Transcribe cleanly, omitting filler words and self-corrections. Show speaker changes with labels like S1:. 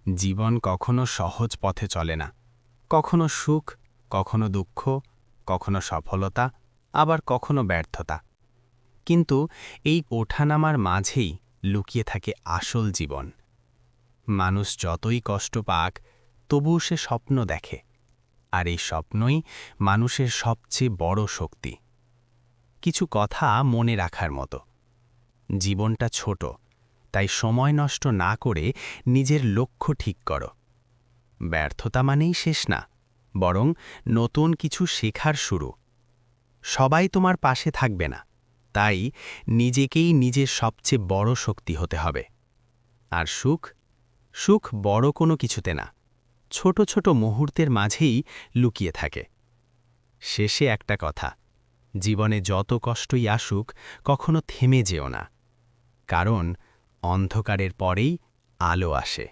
S1: জীবন কখনো সহজ পথে চলে না। কখনো সুখ, কখনো দুঃখ, কখনো সফলতা, আবার কখনো ব্যর্থতা। কিন্তু এই ওঠানামার মাঝেই লুকিয়ে থাকে আসল জীবন। মানুষ যতই কষ্ট পাক, তবুও সে স্বপ্ন দেখে। আর এই স্বপ্নই মানুষের সবচেয়ে বড় শক্তি। কিছু কথা মনে রাখার মতো। জীবনটা ছোট, তাই সময় নষ্ট না করে নিজের লক্ষ্য ঠিক করো। ব্যর্থতা মানেই শেষ না, বরং নতুন কিছু শেখার শুরু। সবাই তোমার পাশে থাকবে না, তাই নিজেকেই নিজের সবচেয়ে বড় শক্তি হতে হবে। আর সুখ, সুখ বড় কোনো কিছুতে না, ছোট ছোট মুহূর্তের মাঝেই লুকিয়ে থাকে। শেষে একটা কথা, জীবনে যত কষ্টই আসুক, কখনো থেমে যেও না, কারণ অন্ধকারের পরেই আলো আসে।